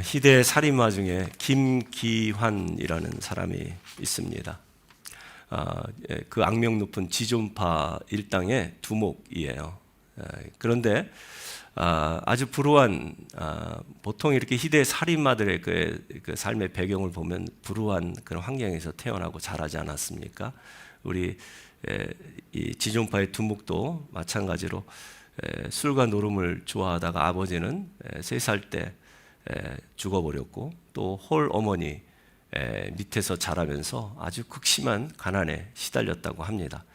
희대의 살인마 중에 김기환이라는 사람이 있습니다. 그 악명 높은 지존파 일당의 두목이에요. 그런데 아주 불우한, 보통 이렇게 희대의 살인마들의 그 삶의 배경을 보면 불우한 그런 환경에서 태어나고 자라지 않았습니까? 우리 이 지존파의 두목도 마찬가지로 술과 노름을 좋아하다가 아버지는 3살 때 죽어버렸고, 또 홀 어머니 밑에서 자라면서 아주 극심한 가난에 시달렸다고 합니다.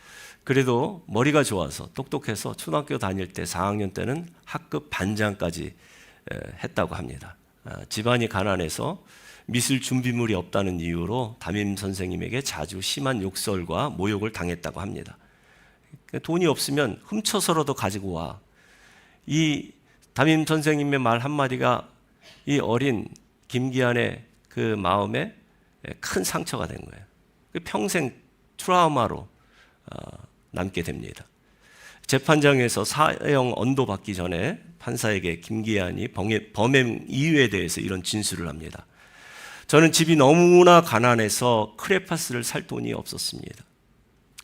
그래도 머리가 좋아서 똑똑해서 초등학교 다닐 때 4학년 때는 학급 반장까지 했다고 합니다. 집안이 가난해서 미술 준비물이 없다는 이유로 담임 선생님에게 자주 심한 욕설과 모욕을 당했다고 합니다. 돈이 없으면 훔쳐서라도 가지고 와. 이 담임 선생님의 말 한마디가 이 어린 김기환의 그 마음에 큰 상처가 된 거예요. 평생 트라우마로 남게 됩니다. 재판장에서 사형 언도받기 전에 판사에게 김기환이 범행 이유에 대해서 이런 진술을 합니다. 저는 집이 너무나 가난해서 크레파스를 살 돈이 없었습니다.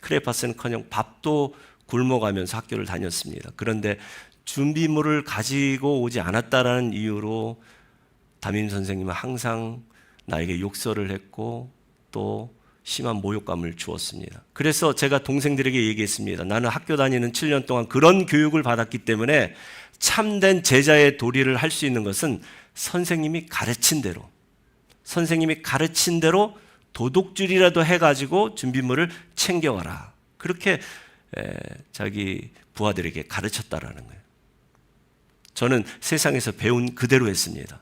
크레파스는커녕 밥도 굶어가면서 학교를 다녔습니다. 그런데 준비물을 가지고 오지 않았다라는 이유로 담임 선생님은 항상 나에게 욕설을 했고 또 심한 모욕감을 주었습니다. 그래서 제가 동생들에게 얘기했습니다. 나는 학교 다니는 7년 동안 그런 교육을 받았기 때문에 참된 제자의 도리를 할 수 있는 것은 선생님이 가르친 대로 도둑질이라도 해가지고 준비물을 챙겨와라. 그렇게 자기 부하들에게 가르쳤다라는 거예요. 저는 세상에서 배운 그대로 했습니다.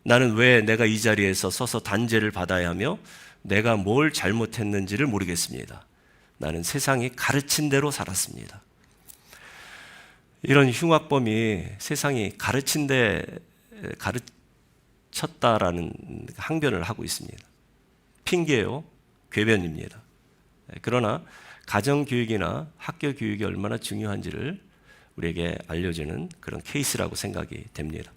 나는 왜 내가 이 자리에서 서서 단죄를 받아야 하며 내가 뭘 잘못했는지를 모르겠습니다. 나는 세상이 가르친 대로 살았습니다. 이런 흉악범이 세상이 가르쳤다라는 항변을 하고 있습니다. 핑계요, 궤변입니다. 그러나 가정교육이나 학교 교육이 얼마나 중요한지를 우리에게 알려주는 그런 케이스라고 생각이 됩니다.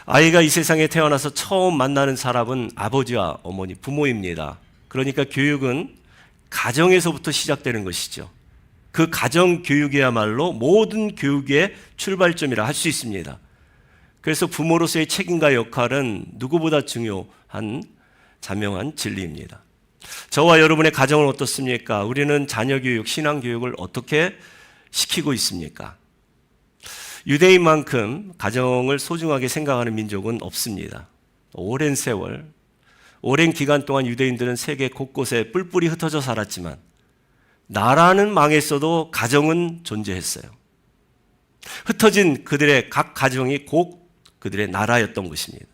아이가 이 세상에 태어나서 처음 만나는 사람은 아버지와 어머니, 부모입니다. 그러니까 교육은 가정에서부터 시작되는 것이죠. 그 가정 교육이야말로 모든 교육의 출발점이라 할 수 있습니다. 그래서 부모로서의 책임과 역할은 누구보다 중요한 자명한 진리입니다. 저와 여러분의 가정은 어떻습니까? 우리는 자녀 교육, 신앙 교육을 어떻게 시키고 있습니까? 유대인만큼 가정을 소중하게 생각하는 민족은 없습니다. 오랜 세월, 오랜 기간 동안 유대인들은 세계 곳곳에 뿔뿔이 흩어져 살았지만 나라는 망했어도 가정은 존재했어요. 흩어진 그들의 각 가정이 곧 그들의 나라였던 것입니다.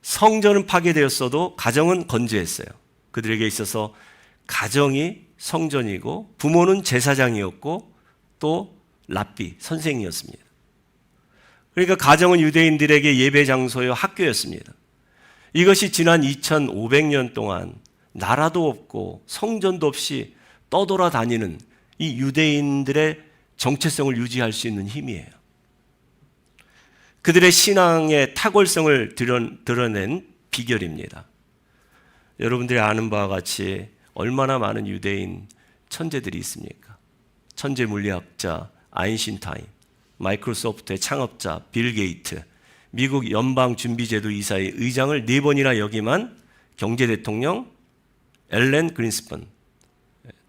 성전은 파괴되었어도 가정은 건재했어요. 그들에게 있어서 가정이 성전이고 부모는 제사장이었고 또 랍비, 선생이었습니다. 그러니까 가정은 유대인들에게 예배 장소요, 학교였습니다. 이것이 지난 2500년 동안 나라도 없고 성전도 없이 떠돌아다니는 이 유대인들의 정체성을 유지할 수 있는 힘이에요. 그들의 신앙의 탁월성을 드러낸 비결입니다. 여러분들이 아는 바와 같이 얼마나 많은 유대인 천재들이 있습니까? 천재 물리학자 아인슈타인, 마이크로소프트의 창업자 빌 게이트, 미국 연방준비제도 이사의 의장을 4번이나 역임한 경제대통령 앨런 그린스펀,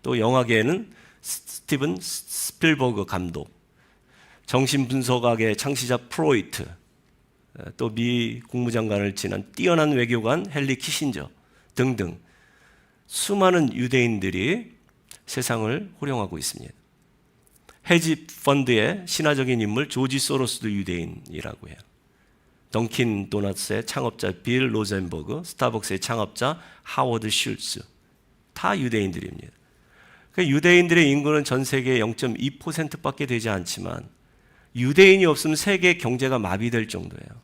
또 영화계에는 스티븐 스필버그 감독, 정신분석학의 창시자 프로이트, 또 미 국무장관을 지난 뛰어난 외교관 헨리 키신저 등등 수많은 유대인들이 세상을 호령하고 있습니다. 헤지 펀드의 신화적인 인물 조지 소로스도 유대인이라고 해요. 던킨 도넛의 창업자 빌 로젠버그, 스타벅스의 창업자 하워드 슐츠, 다 유대인들입니다. 그러니까 유대인들의 인구는 전 세계의 0.2%밖에 되지 않지만 유대인이 없으면 세계 경제가 마비될 정도예요.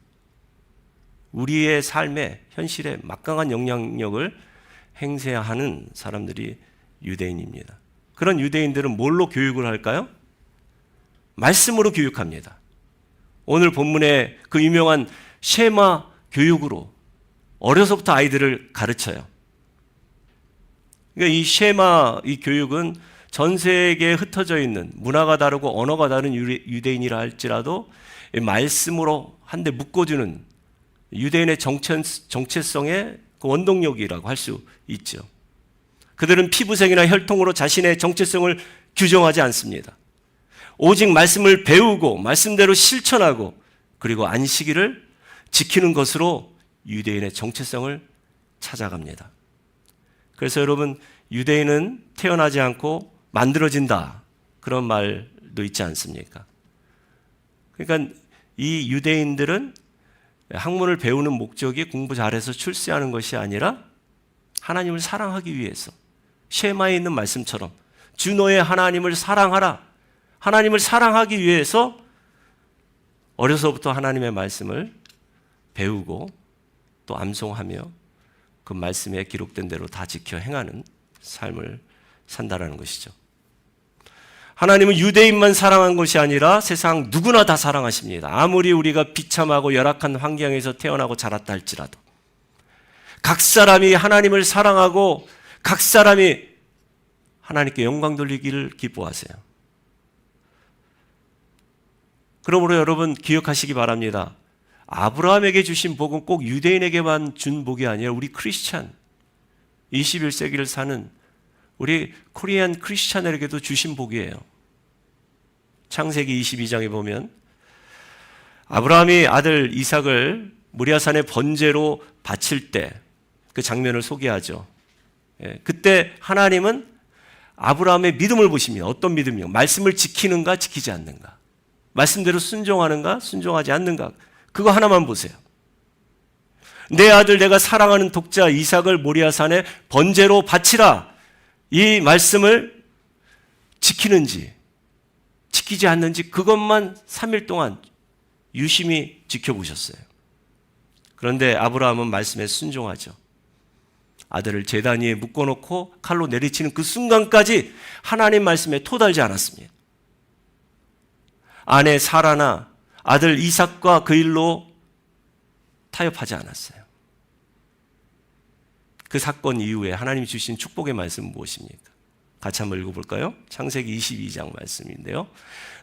우리의 삶에, 현실에 막강한 영향력을 행사하는 사람들이 유대인입니다. 그런 유대인들은 뭘로 교육을 할까요? 말씀으로 교육합니다. 오늘 본문의 그 유명한 쉐마 교육으로 어려서부터 아이들을 가르쳐요. 그러니까 이 쉐마, 이 교육은 전 세계에 흩어져 있는 문화가 다르고 언어가 다른 유대인이라 할지라도 말씀으로 한데 묶어주는 유대인의 정체성의 그 원동력이라고 할 수 있죠. 그들은 피부색이나 혈통으로 자신의 정체성을 규정하지 않습니다. 오직 말씀을 배우고 말씀대로 실천하고 그리고 안식일을 지키는 것으로 유대인의 정체성을 찾아갑니다. 그래서 여러분, 유대인은 태어나지 않고 만들어진다, 그런 말도 있지 않습니까? 그러니까 이 유대인들은 학문을 배우는 목적이 공부 잘해서 출세하는 것이 아니라 하나님을 사랑하기 위해서, 쉐마에 있는 말씀처럼 주 너의 하나님을 사랑하라, 하나님을 사랑하기 위해서 어려서부터 하나님의 말씀을 배우고 또 암송하며 그 말씀에 기록된 대로 다 지켜 행하는 삶을 산다라는 것이죠. 하나님은 유대인만 사랑한 것이 아니라 세상 누구나 다 사랑하십니다. 아무리 우리가 비참하고 열악한 환경에서 태어나고 자랐다 할지라도 각 사람이 하나님을 사랑하고 각 사람이 하나님께 영광 돌리기를 기뻐하세요. 그러므로 여러분 기억하시기 바랍니다. 아브라함에게 주신 복은 꼭 유대인에게만 준 복이 아니라 우리 크리스찬, 21세기를 사는 우리 코리안 크리스찬에게도 주신 복이에요. 창세기 22장에 보면 아브라함이 아들 이삭을 모리아산의 번제로 바칠 때 그 장면을 소개하죠. 그때 하나님은 아브라함의 믿음을 보십니다. 어떤 믿음이요? 말씀을 지키는가 지키지 않는가, 말씀대로 순종하는가 순종하지 않는가, 그거 하나만 보세요. 내 아들 내가 사랑하는 독자 이삭을 모리아산에 번제로 바치라, 이 말씀을 지키는지 지키지 않는지 그것만 3일 동안 유심히 지켜보셨어요. 그런데 아브라함은 말씀에 순종하죠. 아들을 제단 위에 묶어놓고 칼로 내리치는 그 순간까지 하나님 말씀에 토달지 않았습니다. 아내 사라나 아들 이삭과 그 일로 타협하지 않았어요. 그 사건 이후에 하나님이 주신 축복의 말씀은 무엇입니까? 같이 한번 읽어볼까요? 창세기 22장 말씀인데요.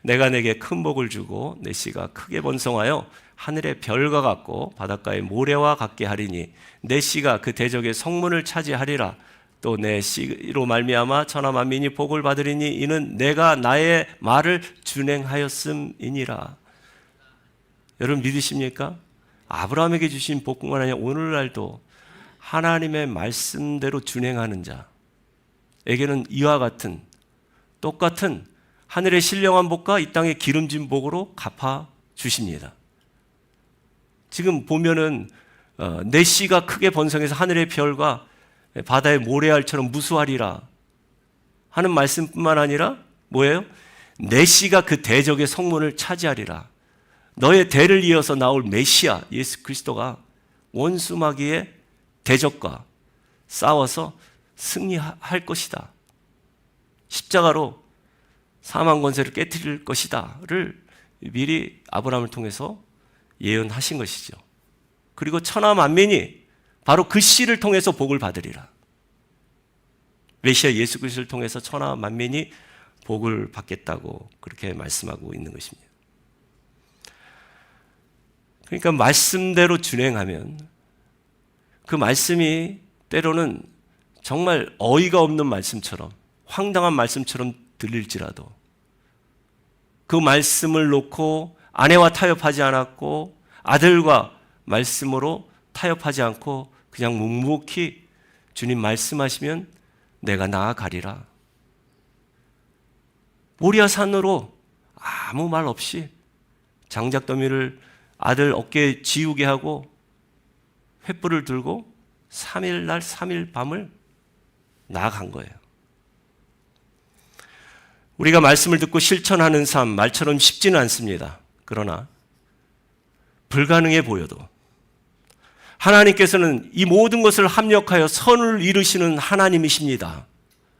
내가 내게 큰 복을 주고 내 씨가 크게 번성하여 하늘의 별과 같고 바닷가의 모래와 같게 하리니 내 씨가 그 대적의 성문을 차지하리라. 또 내 씨로 말미암아 천하 만민이 복을 받으리니 이는 내가 나의 말을 준행하였음이니라. 여러분 믿으십니까? 아브라함에게 주신 복뿐만 아니라 오늘날도 하나님의 말씀대로 준행하는 자에게는 이와 같은 똑같은 하늘의 신령한 복과 이 땅의 기름진 복으로 갚아 주십니다. 지금 보면은 내 씨가 크게 번성해서 하늘의 별과 바다의 모래알처럼 무수하리라 하는 말씀뿐만 아니라 뭐예요? 내 씨가 그 대적의 성문을 차지하리라. 너의 대를 이어서 나올 메시아 예수 그리스도가 원수마귀의 대적과 싸워서 승리할 것이다. 십자가로 사망 권세를 깨뜨릴 것이다를 미리 아브라함을 통해서 예언하신 것이죠. 그리고 천하 만민이 바로 그 씨를 통해서 복을 받으리라. 메시아 예수 그리스도를 통해서 천하 만민이 복을 받겠다고 그렇게 말씀하고 있는 것입니다. 그러니까 말씀대로 준행하면 그 말씀이 때로는 정말 어이가 없는 말씀처럼 황당한 말씀처럼 들릴지라도 그 말씀을 놓고 아내와 타협하지 않았고 아들과 말씀으로 타협하지 않고 그냥 묵묵히 주님 말씀하시면 내가 나아가리라. 모리아산으로 아무 말 없이 장작더미를 아들 어깨에 지우게 하고 횃불을 들고 3일 날 3일 밤을 나아간 거예요. 우리가 말씀을 듣고 실천하는 삶, 말처럼 쉽지는 않습니다. 그러나 불가능해 보여도 하나님께서는 이 모든 것을 합력하여 선을 이루시는 하나님이십니다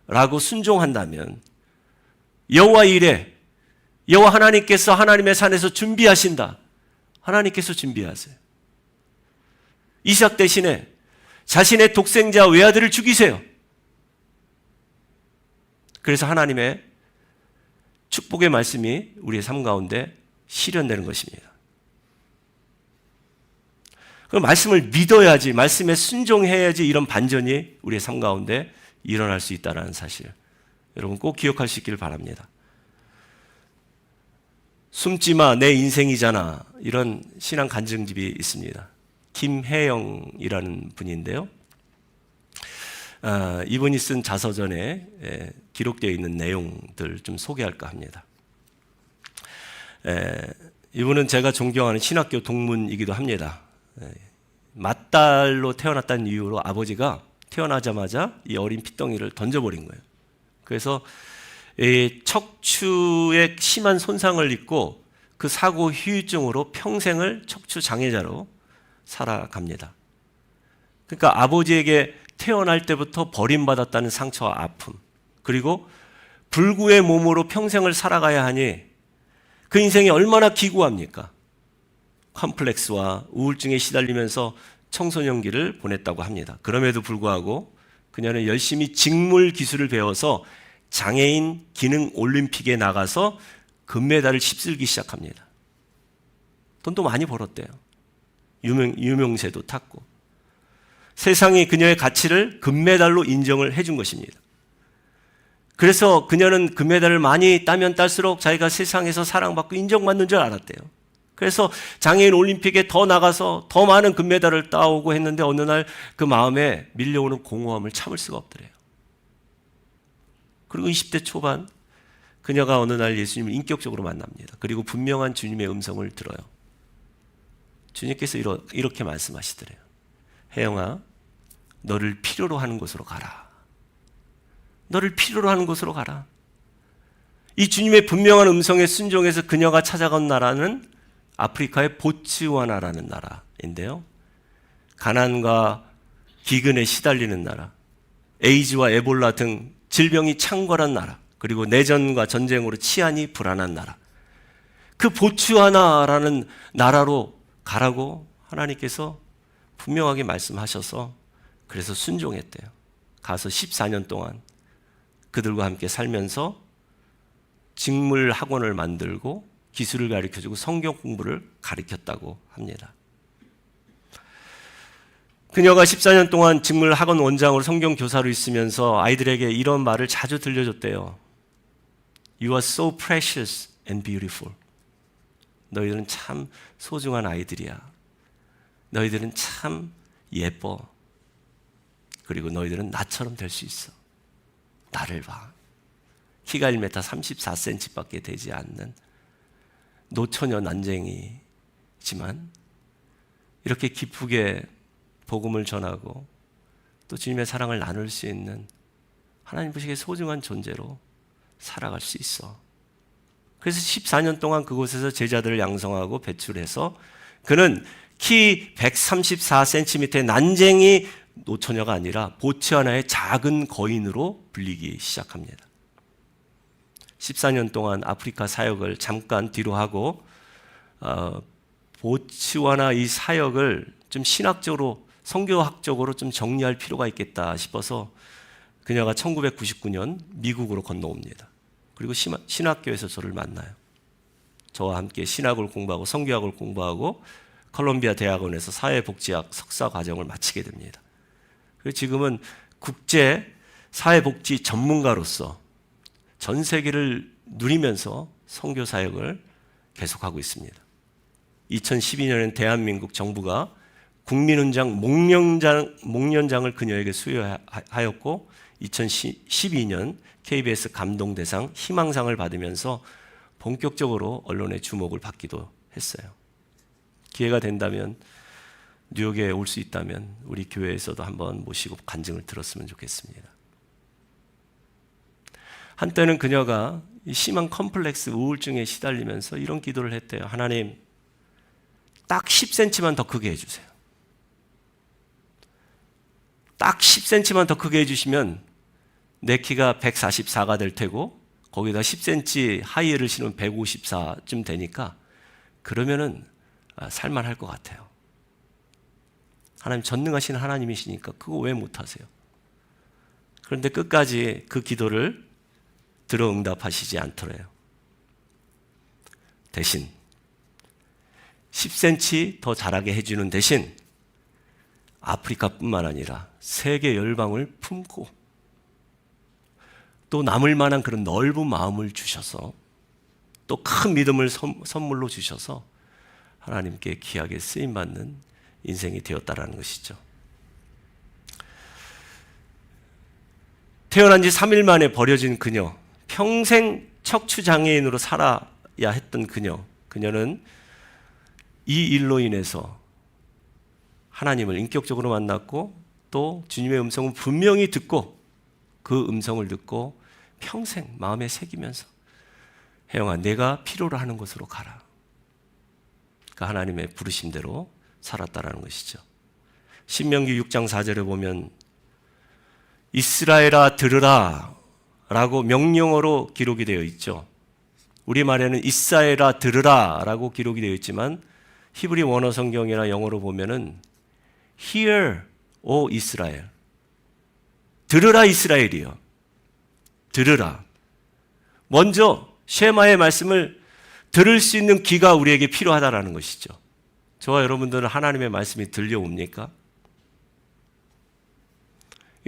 라고 순종한다면 여호와 이레, 여호와 하나님께서 하나님의 산에서 준비하신다. 하나님께서 준비하세요. 이삭 대신에 자신의 독생자 외아들을 죽이세요. 그래서 하나님의 축복의 말씀이 우리의 삶 가운데 실현되는 것입니다. 그 말씀을 믿어야지, 말씀에 순종해야지 이런 반전이 우리의 삶 가운데 일어날 수 있다는 사실, 여러분 꼭 기억할 수 있기를 바랍니다. 숨지마 내 인생이잖아, 이런 신앙 간증집이 있습니다. 김혜영이라는 분인데요, 이분이 쓴 자서전에 기록되어 있는 내용들 좀 소개할까 합니다. 이분은 제가 존경하는 신학교 동문이기도 합니다. 맏딸로 태어났다는 이유로 아버지가 태어나자마자 이 어린 핏덩이를 던져버린 거예요. 그래서 척추에 심한 손상을 입고 그 사고 후유증으로 평생을 척추 장애자로 살아갑니다. 그러니까 아버지에게 태어날 때부터 버림받았다는 상처와 아픔, 그리고 불구의 몸으로 평생을 살아가야 하니 그 인생이 얼마나 기구합니까? 컴플렉스와 우울증에 시달리면서 청소년기를 보냈다고 합니다. 그럼에도 불구하고 그녀는 열심히 직물 기술을 배워서 장애인 기능 올림픽에 나가서 금메달을 휩쓸기 시작합니다. 돈도 많이 벌었대요. 유명세도 탔고. 세상이 그녀의 가치를 금메달로 인정을 해준 것입니다. 그래서 그녀는 금메달을 많이 따면 딸수록 자기가 세상에서 사랑받고 인정받는 줄 알았대요. 그래서 장애인 올림픽에 더 나가서 더 많은 금메달을 따오고 했는데 어느 날 그 마음에 밀려오는 공허함을 참을 수가 없더래요. 그리고 20대 초반 그녀가 어느 날 예수님을 인격적으로 만납니다. 그리고 분명한 주님의 음성을 들어요. 주님께서 이렇게 말씀하시더래요. 혜영아, 너를 필요로 하는 곳으로 가라. 너를 필요로 하는 곳으로 가라. 이 주님의 분명한 음성에 순종해서 그녀가 찾아간 나라는 아프리카의 보츠와나라는 나라인데요. 가난과 기근에 시달리는 나라, 에이즈와 에볼라 등 질병이 창궐한 나라, 그리고 내전과 전쟁으로 치안이 불안한 나라, 그 보츠와나라는 나라로 가라고 하나님께서 분명하게 말씀하셔서 그래서 순종했대요. 가서 14년 동안 그들과 함께 살면서 직물 학원을 만들고 기술을 가르쳐주고 성경 공부를 가르쳤다고 합니다. 그녀가 14년 동안 직물 학원 원장으로 성경 교사로 있으면서 아이들에게 이런 말을 자주 들려줬대요. You are so precious and beautiful. 너희들은 참 소중한 아이들이야. 너희들은 참 예뻐. 그리고 너희들은 나처럼 될 수 있어. 나를 봐. 키가 1m 34cm밖에 되지 않는 노처녀 난쟁이지만 이렇게 기쁘게 복음을 전하고 또 주님의 사랑을 나눌 수 있는 하나님 보시기에 소중한 존재로 살아갈 수 있어. 그래서 14년 동안 그곳에서 제자들을 양성하고 배출해서 그는 키 134cm의 난쟁이 노처녀가 아니라 보츠와나의 작은 거인으로 불리기 시작합니다. 14년 동안 아프리카 사역을 잠깐 뒤로 하고 보츠와나 이 사역을 좀 신학적으로 성교학적으로 좀 정리할 필요가 있겠다 싶어서 그녀가 1999년 미국으로 건너옵니다. 그리고 신학교에서 저를 만나요. 저와 함께 신학을 공부하고 성교학을 공부하고 컬럼비아 대학원에서 사회복지학 석사 과정을 마치게 됩니다. 그리고 지금은 국제 사회복지 전문가로서 전 세계를 누리면서 선교 사역을 계속하고 있습니다. 2012년엔 대한민국 정부가 국민훈장 목련장을 그녀에게 수여하였고 2012년 KBS 감동대상 희망상을 받으면서 본격적으로 언론의 주목을 받기도 했어요. 기회가 된다면 뉴욕에 올 수 있다면 우리 교회에서도 한번 모시고 간증을 들었으면 좋겠습니다. 한때는 그녀가 심한 컴플렉스 우울증에 시달리면서 이런 기도를 했대요. 하나님, 딱 10cm만 더 크게 해주세요. 딱 10cm만 더 크게 해주시면 내 키가 144가 될 테고 거기다 10cm 하이힐을 신으면 154쯤 되니까 그러면은 살만할 것 같아요. 하나님 전능하신 하나님이시니까 그거 왜 못하세요? 그런데 끝까지 그 기도를 들어 응답하시지 않더래요. 대신 10cm 더 자라게 해주는 대신 아프리카뿐만 아니라 세계 열방을 품고 또 남을 만한 그런 넓은 마음을 주셔서 또 큰 믿음을 선물로 주셔서 하나님께 귀하게 쓰임받는 인생이 되었다라는 것이죠. 태어난 지 3일 만에 버려진 그녀, 평생 척추장애인으로 살아야 했던 그녀는 이 일로 인해서 하나님을 인격적으로 만났고 또 주님의 음성을 분명히 듣고 그 음성을 듣고 평생 마음에 새기면서 혜영아, 내가 필요로 하는 곳으로 가라. 그러니까 하나님의 부르심대로 살았다라는 것이죠. 신명기 6장 4절에 보면 이스라엘아 들으라 라고 명령어로 기록이 되어 있죠. 우리말에는 이스라엘아 들으라 라고 기록이 되어 있지만 히브리 원어 성경이나 영어로 보면은 Hear, O 이스라엘. 들으라 이스라엘이요. 들으라. 먼저 쉐마의 말씀을 들을 수 있는 귀가 우리에게 필요하다라는 것이죠. 저와 여러분들은 하나님의 말씀이 들려옵니까?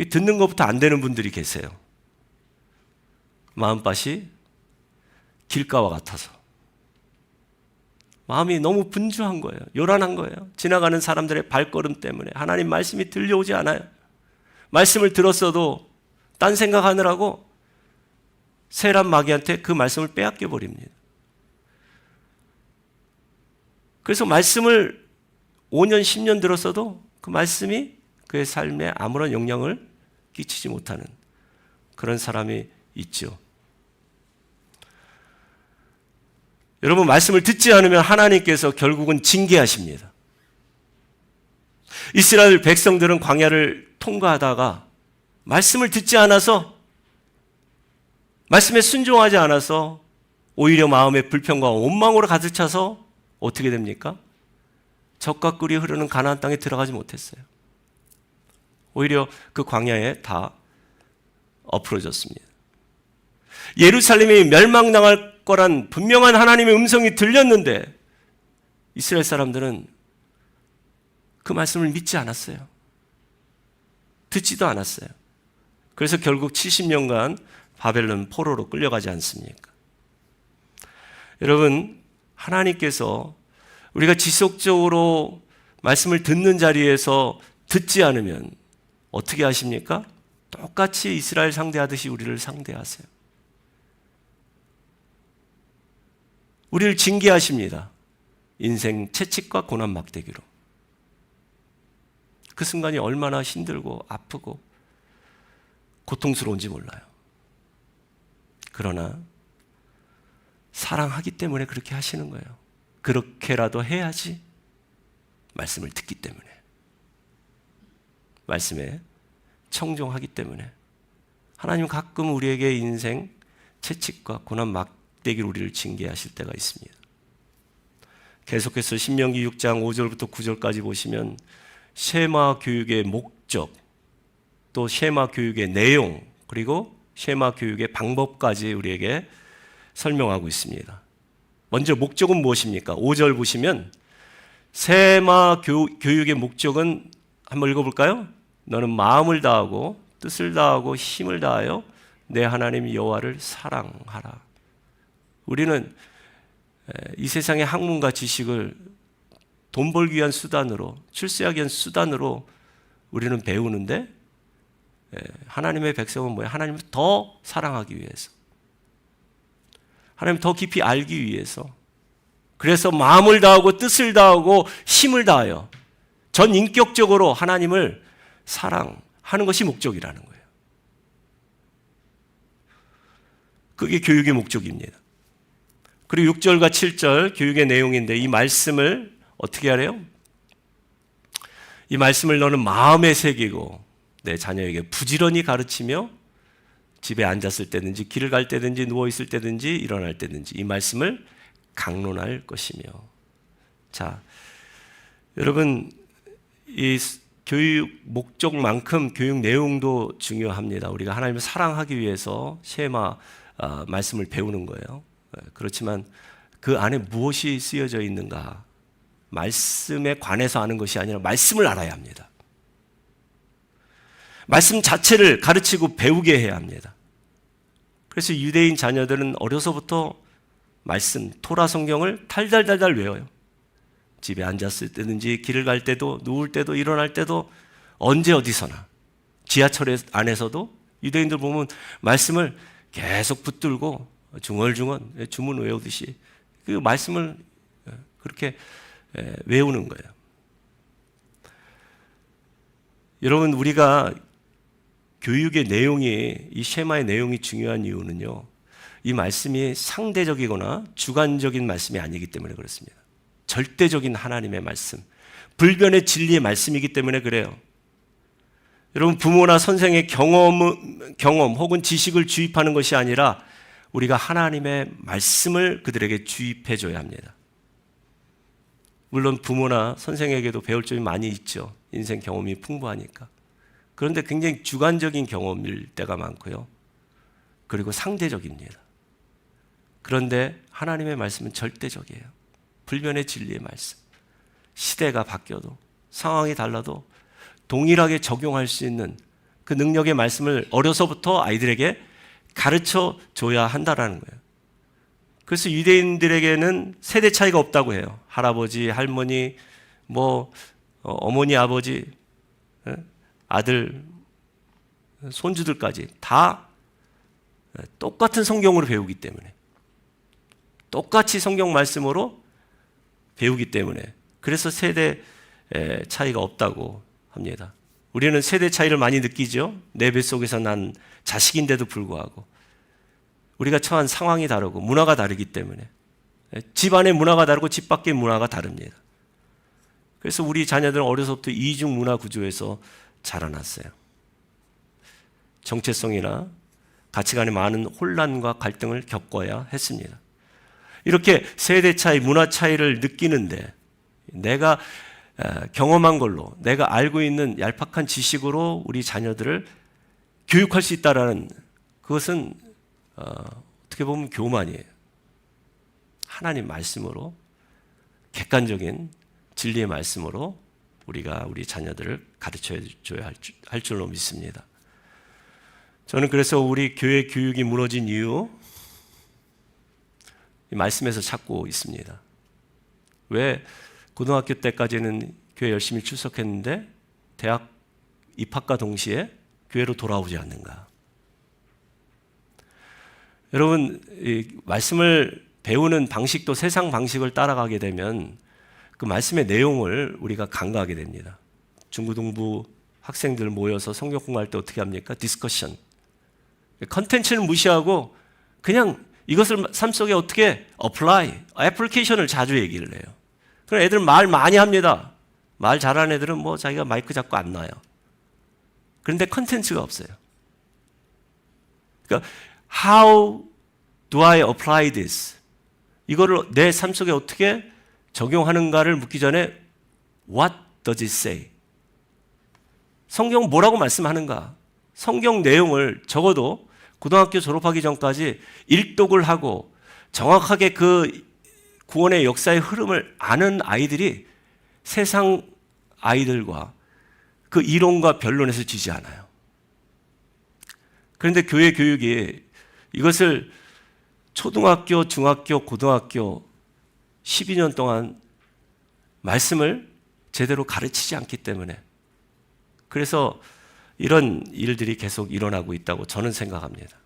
듣는 것부터 안 되는 분들이 계세요. 마음밭이 길가와 같아서. 마음이 너무 분주한 거예요. 요란한 거예요. 지나가는 사람들의 발걸음 때문에 하나님 말씀이 들려오지 않아요. 말씀을 들었어도 딴 생각하느라고 세란 마귀한테 그 말씀을 빼앗겨 버립니다. 그래서 말씀을 5년, 10년 들었어도 그 말씀이 그의 삶에 아무런 영향을 끼치지 못하는 그런 사람이 있죠. 여러분, 말씀을 듣지 않으면 하나님께서 결국은 징계하십니다. 이스라엘 백성들은 광야를 통과하다가 말씀을 듣지 않아서, 말씀에 순종하지 않아서 오히려 마음의 불평과 원망으로 가득 차서 어떻게 됩니까? 젖과 꿀이 흐르는 가나안 땅에 들어가지 못했어요. 오히려 그 광야에 다 엎어졌습니다. 예루살렘이 멸망당할 거란 분명한 하나님의 음성이 들렸는데 이스라엘 사람들은 그 말씀을 믿지 않았어요. 듣지도 않았어요. 그래서 결국 70년간 바벨론 포로로 끌려가지 않습니까? 여러분, 하나님께서 우리가 지속적으로 말씀을 듣는 자리에서 듣지 않으면 어떻게 하십니까? 똑같이 이스라엘 상대하듯이 우리를 상대하세요. 우리를 징계하십니다. 인생 채찍과 고난 막대기로. 그 순간이 얼마나 힘들고 아프고 고통스러운지 몰라요. 그러나 사랑하기 때문에 그렇게 하시는 거예요. 그렇게라도 해야지. 말씀을 듣기 때문에. 말씀에 청종하기 때문에. 하나님 가끔 우리에게 인생 채찍과 고난 막대기로 우리를 징계하실 때가 있습니다. 계속해서 신명기 6장 5절부터 9절까지 보시면 쉐마 교육의 목적, 또 쉐마 교육의 내용, 그리고 쉐마 교육의 방법까지 우리에게 설명하고 있습니다. 먼저 목적은 무엇입니까? 5절 보시면 쉐마 교육의 목적은 한번 읽어볼까요? 너는 마음을 다하고 뜻을 다하고 힘을 다하여 내 하나님 여호와를 사랑하라. 우리는 이 세상의 학문과 지식을 돈 벌기 위한 수단으로, 출세하기 위한 수단으로 우리는 배우는데 하나님의 백성은 뭐예요? 하나님을 더 사랑하기 위해서, 하나님을 더 깊이 알기 위해서, 그래서 마음을 다하고 뜻을 다하고 힘을 다하여 전 인격적으로 하나님을 사랑하는 것이 목적이라는 거예요. 그게 교육의 목적입니다. 그리고 6절과 7절 교육의 내용인데 이 말씀을 어떻게 하래요? 이 말씀을 너는 마음에 새기고 내 자녀에게 부지런히 가르치며 집에 앉았을 때든지 길을 갈 때든지 누워있을 때든지 일어날 때든지 이 말씀을 강론할 것이며. 자, 여러분, 이 교육 목적만큼 교육 내용도 중요합니다. 우리가 하나님을 사랑하기 위해서 쉐마 말씀을 배우는 거예요. 그렇지만 그 안에 무엇이 쓰여져 있는가, 말씀에 관해서 아는 것이 아니라 말씀을 알아야 합니다. 말씀 자체를 가르치고 배우게 해야 합니다. 그래서 유대인 자녀들은 어려서부터 말씀, 토라 성경을 달달달달 외워요. 집에 앉았을 때든지 길을 갈 때도 누울 때도 일어날 때도 언제 어디서나 지하철 안에서도 유대인들 보면 말씀을 계속 붙들고 중얼중얼 주문 외우듯이 그 말씀을 그렇게 외우는 거예요. 여러분, 우리가 교육의 내용이, 이 쉐마의 내용이 중요한 이유는요, 이 말씀이 상대적이거나 주관적인 말씀이 아니기 때문에 그렇습니다. 절대적인 하나님의 말씀, 불변의 진리의 말씀이기 때문에 그래요. 여러분, 부모나 선생의 경험 혹은 지식을 주입하는 것이 아니라 우리가 하나님의 말씀을 그들에게 주입해 줘야 합니다. 물론 부모나 선생에게도 배울 점이 많이 있죠. 인생 경험이 풍부하니까. 그런데 굉장히 주관적인 경험일 때가 많고요. 그리고 상대적입니다. 그런데 하나님의 말씀은 절대적이에요. 불변의 진리의 말씀. 시대가 바뀌어도 상황이 달라도 동일하게 적용할 수 있는 그 능력의 말씀을 어려서부터 아이들에게 가르쳐 줘야 한다라는 거예요. 그래서 유대인들에게는 세대 차이가 없다고 해요. 할아버지, 할머니, 어머니, 아버지, 아들, 손주들까지 다 똑같은 성경으로 배우기 때문에, 똑같이 성경 말씀으로 배우기 때문에, 그래서 세대 차이가 없다고 합니다. 우리는 세대 차이를 많이 느끼죠. 내 뱃속에서 난 자식인데도 불구하고 우리가 처한 상황이 다르고 문화가 다르기 때문에, 집안의 문화가 다르고 집 밖의 문화가 다릅니다. 그래서 우리 자녀들은 어려서부터 이중 문화 구조에서 자라났어요. 정체성이나 가치관의 많은 혼란과 갈등을 겪어야 했습니다. 이렇게 세대 차이, 문화 차이를 느끼는데 내가 경험한 걸로, 내가 알고 있는 얄팍한 지식으로 우리 자녀들을 교육할 수 있다라는, 그것은 어떻게 보면 교만이에요. 하나님 말씀으로, 객관적인 진리의 말씀으로 우리가 우리 자녀들을 가르쳐줘야 할 줄로 믿습니다. 저는 그래서 우리 교회 교육이 무너진 이유, 이 말씀에서 찾고 있습니다. 왜 고등학교 때까지는 교회 열심히 출석했는데 대학 입학과 동시에 교회로 돌아오지 않는가? 여러분, 이 말씀을 배우는 방식도 세상 방식을 따라가게 되면 그 말씀의 내용을 우리가 간과하게 됩니다. 중고등부 학생들 모여서 성경 공부할 때 어떻게 합니까? 디스커션. 컨텐츠는 무시하고 그냥 이것을 삶 속에 어떻게 애플리케이션을 자주 얘기를 해요. 그럼 애들 말 많이 합니다. 말 잘하는 애들은 자기가 마이크 잡고 안 놔요. 그런데 컨텐츠가 없어요. 그러니까 How do I apply this? 이거를 내 삶 속에 어떻게 적용하는가를 묻기 전에 What does it say? 성경은 뭐라고 말씀하는가? 성경 내용을 적어도 고등학교 졸업하기 전까지 일독을 하고 정확하게 그 구원의 역사의 흐름을 아는 아이들이 세상 아이들과 그 이론과 변론에서 지지 않아요. 그런데 교회 교육이 이것을 초등학교, 중학교, 고등학교 12년 동안 말씀을 제대로 가르치지 않기 때문에, 그래서 이런 일들이 계속 일어나고 있다고 저는 생각합니다.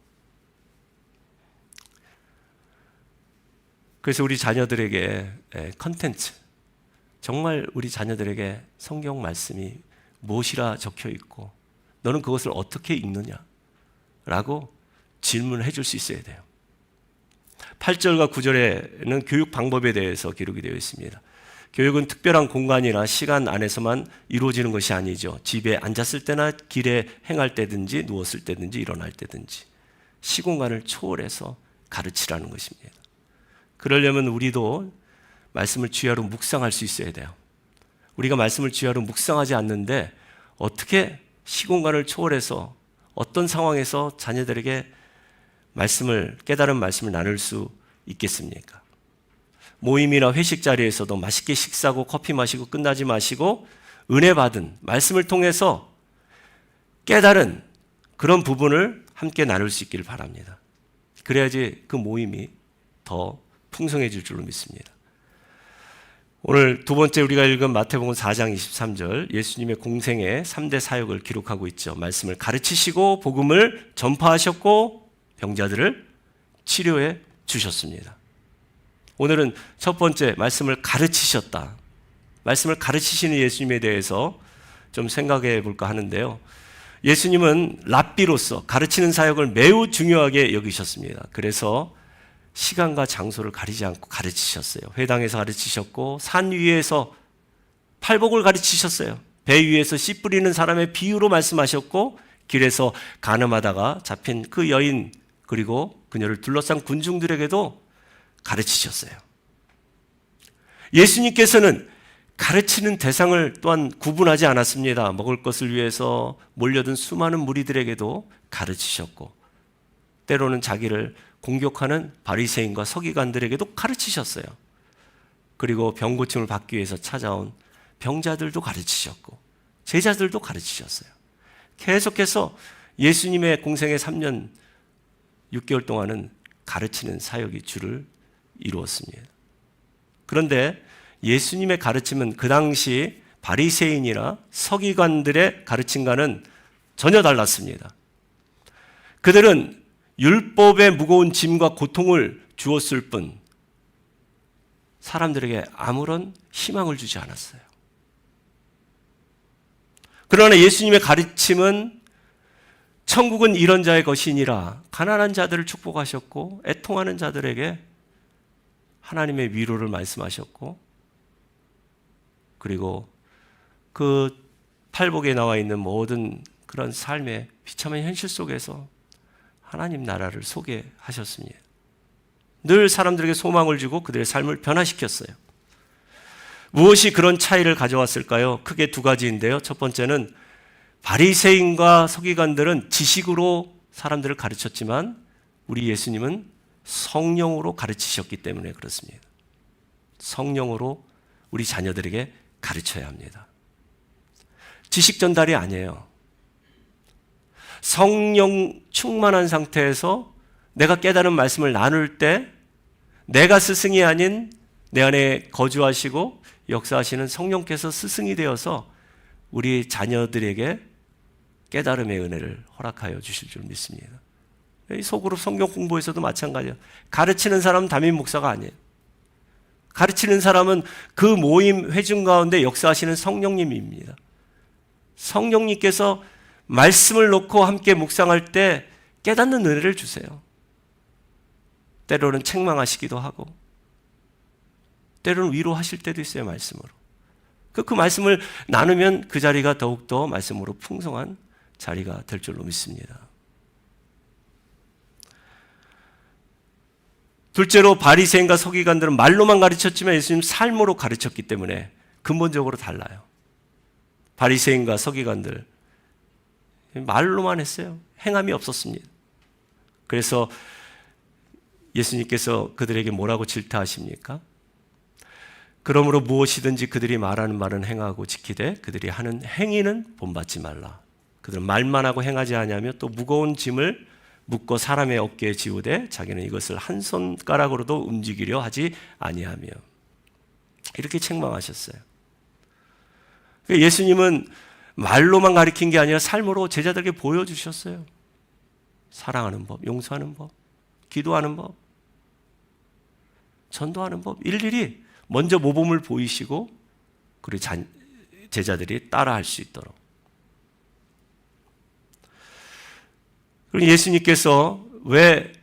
그래서 우리 자녀들에게 컨텐츠, 정말 우리 자녀들에게 성경 말씀이 무엇이라 적혀 있고 너는 그것을 어떻게 읽느냐라고 질문을 해줄 수 있어야 돼요. 8절과 9절에는 교육 방법에 대해서 기록이 되어 있습니다. 교육은 특별한 공간이나 시간 안에서만 이루어지는 것이 아니죠. 집에 앉았을 때나 길에 행할 때든지 누웠을 때든지 일어날 때든지 시공간을 초월해서 가르치라는 것입니다. 그러려면 우리도 말씀을 주야로 묵상할 수 있어야 돼요. 우리가 말씀을 주야로 묵상하지 않는데 어떻게 시공간을 초월해서 어떤 상황에서 자녀들에게 깨달은 말씀을 나눌 수 있겠습니까? 모임이나 회식 자리에서도 맛있게 식사하고 커피 마시고 끝나지 마시고 은혜 받은 말씀을 통해서 깨달은 그런 부분을 함께 나눌 수 있기를 바랍니다. 그래야지 그 모임이 더 풍성해질 줄로 믿습니다. 오늘 두 번째 우리가 읽은 마태복음 4장 23절, 예수님의 공생의 3대 사역을 기록하고 있죠. 말씀을 가르치시고 복음을 전파하셨고 병자들을 치료해 주셨습니다. 오늘은 첫 번째 말씀을 가르치셨다. 말씀을 가르치시는 예수님에 대해서 좀 생각해 볼까 하는데요. 예수님은 랍비로서 가르치는 사역을 매우 중요하게 여기셨습니다. 그래서 시간과 장소를 가리지 않고 가르치셨어요. 회당에서 가르치셨고 산 위에서 팔복을 가르치셨어요. 배 위에서 씨 뿌리는 사람의 비유로 말씀하셨고 길에서 간음하다가 잡힌 그 여인 그리고 그녀를 둘러싼 군중들에게도 가르치셨어요. 예수님께서는 가르치는 대상을 또한 구분하지 않았습니다. 먹을 것을 위해서 몰려든 수많은 무리들에게도 가르치셨고 때로는 자기를 공격하는 바리새인과 서기관들에게도 가르치셨어요. 그리고 병 고침을 받기 위해서 찾아온 병자들도 가르치셨고 제자들도 가르치셨어요. 계속해서 예수님의 공생의 3년 6개월 동안은 가르치는 사역이 주를 이루었습니다. 그런데 예수님의 가르침은 그 당시 바리새인이나 서기관들의 가르침과는 전혀 달랐습니다. 그들은 율법의 무거운 짐과 고통을 주었을 뿐 사람들에게 아무런 희망을 주지 않았어요. 그러나 예수님의 가르침은 천국은 이런 자의 것이니라 가난한 자들을 축복하셨고 애통하는 자들에게 하나님의 위로를 말씀하셨고 그리고 그 팔복에 나와 있는 모든 그런 삶의 비참한 현실 속에서 하나님 나라를 소개하셨습니다. 늘 사람들에게 소망을 주고 그들의 삶을 변화시켰어요. 무엇이 그런 차이를 가져왔을까요? 크게 두 가지인데요. 첫 번째는 바리새인과 서기관들은 지식으로 사람들을 가르쳤지만 우리 예수님은 성령으로 가르치셨기 때문에 그렇습니다. 성령으로 우리 자녀들에게 가르쳐야 합니다. 지식 전달이 아니에요. 성령 충만한 상태에서 내가 깨달은 말씀을 나눌 때 내가 스승이 아닌 내 안에 거주하시고 역사하시는 성령께서 스승이 되어서 우리 자녀들에게 깨달음의 은혜를 허락하여 주실 줄 믿습니다. 이 소그룹 성경 공부에서도 마찬가지예요. 가르치는 사람은 담임 목사가 아니에요. 가르치는 사람은 그 모임 회중 가운데 역사하시는 성령님입니다. 성령님께서 말씀을 놓고 함께 묵상할 때 깨닫는 은혜를 주세요. 때로는 책망하시기도 하고 때로는 위로하실 때도 있어요. 말씀으로. 그 말씀을 나누면 그 자리가 더욱더 말씀으로 풍성한 자리가 될 줄로 믿습니다. 둘째로 바리새인과 서기관들은 말로만 가르쳤지만 예수님 삶으로 가르쳤기 때문에 근본적으로 달라요. 바리새인과 서기관들 말로만 했어요. 행함이 없었습니다. 그래서 예수님께서 그들에게 뭐라고 질타하십니까? 그러므로 무엇이든지 그들이 말하는 말은 행하고 지키되 그들이 하는 행위는 본받지 말라. 그들은 말만 하고 행하지 아니하며 또 무거운 짐을 묶어 사람의 어깨에 지우되 자기는 이것을 한 손가락으로도 움직이려 하지 아니하며 이렇게 책망하셨어요. 예수님은 말로만 가르친 게 아니라 삶으로 제자들에게 보여주셨어요. 사랑하는 법, 용서하는 법, 기도하는 법, 전도하는 법 일일이 먼저 모범을 보이시고 그리고 제자들이 따라할 수 있도록. 그리고 예수님께서 왜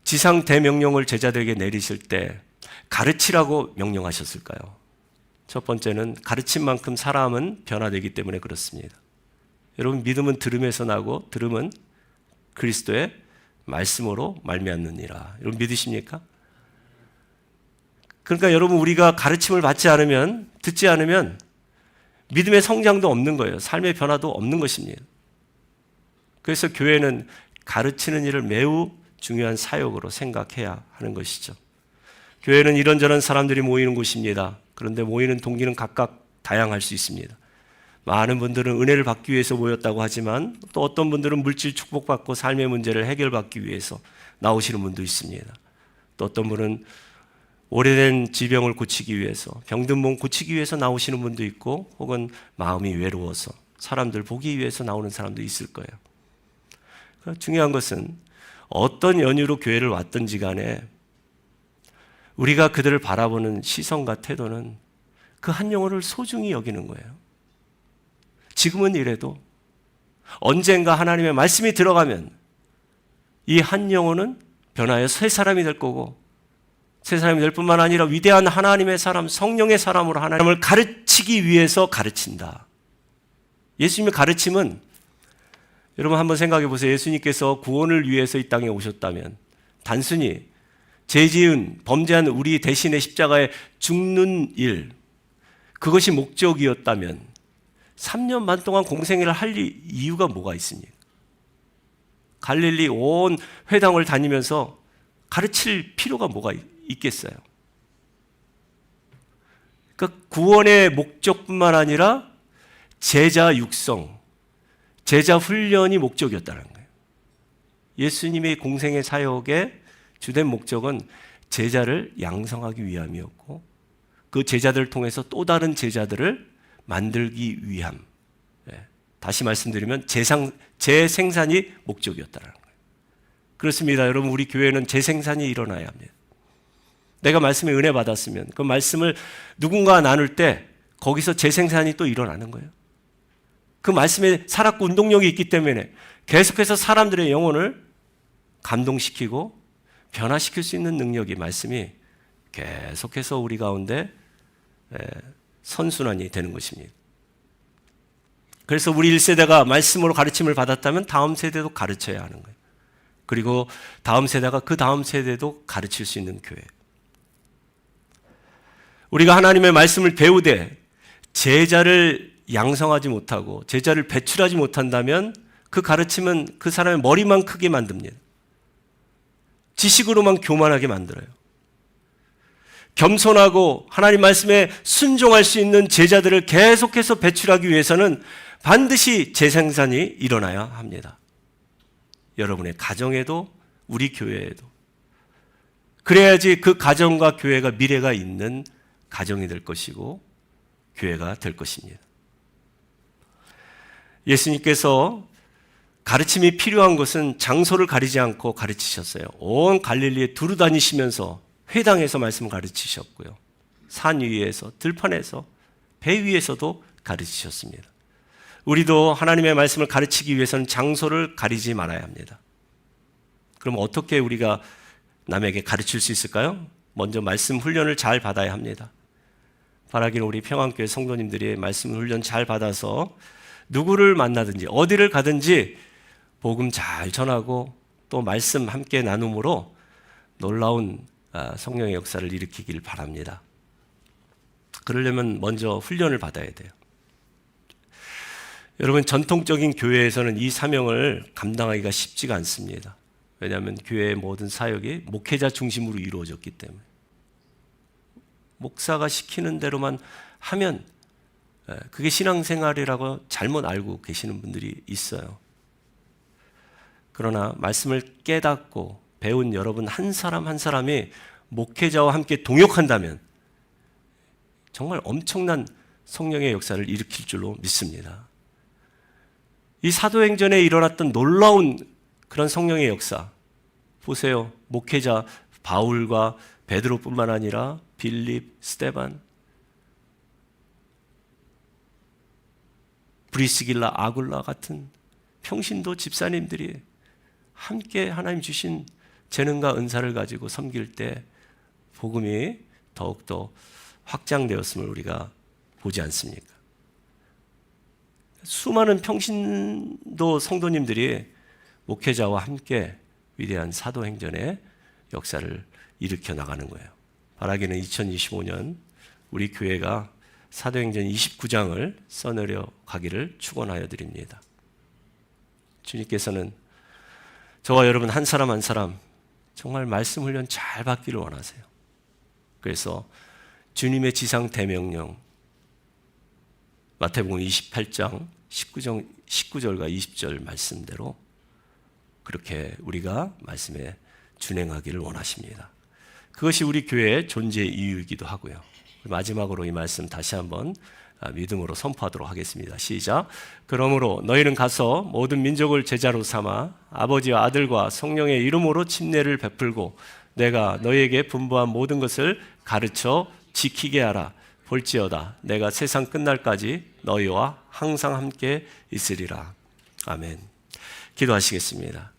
지상 대명령을 제자들에게 내리실 때 가르치라고 명령하셨을까요? 첫 번째는 가르친 만큼 사람은 변화되기 때문에 그렇습니다. 여러분 믿음은 들음에서 나고 들음은 그리스도의 말씀으로 말미암느니라. 여러분 믿으십니까? 그러니까 여러분 우리가 가르침을 받지 않으면 듣지 않으면 믿음의 성장도 없는 거예요. 삶의 변화도 없는 것입니다. 그래서 교회는 가르치는 일을 매우 중요한 사역으로 생각해야 하는 것이죠. 교회는 이런저런 사람들이 모이는 곳입니다. 그런데 모이는 동기는 각각 다양할 수 있습니다. 많은 분들은 은혜를 받기 위해서 모였다고 하지만 또 어떤 분들은 물질 축복받고 삶의 문제를 해결받기 위해서 나오시는 분도 있습니다. 또 어떤 분은 오래된 질병을 고치기 위해서, 병든 몸 고치기 위해서 나오시는 분도 있고, 혹은 마음이 외로워서 사람들 보기 위해서 나오는 사람도 있을 거예요. 중요한 것은 어떤 연유로 교회를 왔든지 간에 우리가 그들을 바라보는 시선과 태도는 그 한 영혼을 소중히 여기는 거예요. 지금은 이래도 언젠가 하나님의 말씀이 들어가면 이 한 영혼은 변하여 새 사람이 될 거고, 새 사람이 될 뿐만 아니라 위대한 하나님의 사람, 성령의 사람으로 하나님을 가르치기 위해서 가르친다. 예수님의 가르침은, 여러분 한번 생각해 보세요. 예수님께서 구원을 위해서 이 땅에 오셨다면 단순히 죄 지은 범죄한 우리 대신에 십자가에 죽는 일, 그것이 목적이었다면 3년 반 동안 공생애를 할 이유가 뭐가 있습니까? 갈릴리 온 회당을 다니면서 가르칠 필요가 뭐가 있겠어요? 그러니까 구원의 목적뿐만 아니라 제자 육성, 제자 훈련이 목적이었다는 거예요. 예수님의 공생의 사역의 주된 목적은 제자를 양성하기 위함이었고, 그 제자들을 통해서 또 다른 제자들을 만들기 위함. 다시 말씀드리면 재생산이 목적이었다는 거예요. 그렇습니다. 여러분, 우리 교회는 재생산이 일어나야 합니다. 내가 말씀에 은혜 받았으면 그 말씀을 누군가 나눌 때 거기서 재생산이 또 일어나는 거예요. 그 말씀에 살았고 운동력이 있기 때문에 계속해서 사람들의 영혼을 감동시키고 변화시킬 수 있는 능력이, 말씀이 계속해서 우리 가운데 선순환이 되는 것입니다. 그래서 우리 1세대가 말씀으로 가르침을 받았다면 다음 세대도 가르쳐야 하는 거예요. 그리고 다음 세대가 그 다음 세대도 가르칠 수 있는 교회. 우리가 하나님의 말씀을 배우되 제자를 양성하지 못하고 제자를 배출하지 못한다면 그 가르침은 그 사람의 머리만 크게 만듭니다. 지식으로만 교만하게 만들어요. 겸손하고 하나님 말씀에 순종할 수 있는 제자들을 계속해서 배출하기 위해서는 반드시 재생산이 일어나야 합니다. 여러분의 가정에도 우리 교회에도. 그래야지 그 가정과 교회가 미래가 있는 가정이 될 것이고 교회가 될 것입니다. 예수님께서 가르침이 필요한 것은 장소를 가리지 않고 가르치셨어요. 온 갈릴리에 두루 다니시면서 회당에서 말씀을 가르치셨고요. 산 위에서, 들판에서, 배 위에서도 가르치셨습니다. 우리도 하나님의 말씀을 가르치기 위해서는 장소를 가리지 말아야 합니다. 그럼 어떻게 우리가 남에게 가르칠 수 있을까요? 먼저 말씀 훈련을 잘 받아야 합니다. 바라기는 우리 평안교회 성도님들이 말씀 훈련 잘 받아서 누구를 만나든지 어디를 가든지 복음 잘 전하고 또 말씀 함께 나눔으로 놀라운 성령의 역사를 일으키길 바랍니다. 그러려면 먼저 훈련을 받아야 돼요. 여러분, 전통적인 교회에서는 이 사명을 감당하기가 쉽지가 않습니다. 왜냐하면 교회의 모든 사역이 목회자 중심으로 이루어졌기 때문에. 목사가 시키는 대로만 하면 그게 신앙생활이라고 잘못 알고 계시는 분들이 있어요. 그러나 말씀을 깨닫고 배운 여러분 한 사람 한 사람이 목회자와 함께 동역한다면 정말 엄청난 성령의 역사를 일으킬 줄로 믿습니다. 이 사도행전에 일어났던 놀라운 그런 성령의 역사 보세요. 목회자 바울과 베드로뿐만 아니라 빌립, 스데반, 브리스길라, 아굴라 같은 평신도 집사님들이 함께 하나님 주신 재능과 은사를 가지고 섬길 때 복음이 더욱더 확장되었음을 우리가 보지 않습니까? 수많은 평신도 성도님들이 목회자와 함께 위대한 사도행전의 역사를 일으켜 나가는 거예요. 바라기는 2025년 우리 교회가 사도행전 29장을 써내려 가기를 축원하여 드립니다. 주님께서는 저와 여러분 한 사람 한 사람 정말 말씀 훈련 잘 받기를 원하세요. 그래서 주님의 지상 대명령 마태복음 28장 19절과 20절 말씀대로 그렇게 우리가 말씀에 준행하기를 원하십니다. 그것이 우리 교회의 존재 이유이기도 하고요. 마지막으로 이 말씀 다시 한번 믿음으로 선포하도록 하겠습니다. 시작. 그러므로 너희는 가서 모든 민족을 제자로 삼아 아버지와 아들과 성령의 이름으로 침례를 베풀고 내가 너희에게 분부한 모든 것을 가르쳐 지키게 하라. 볼지어다 내가 세상 끝날까지 너희와 항상 함께 있으리라. 아멘. 기도하시겠습니다.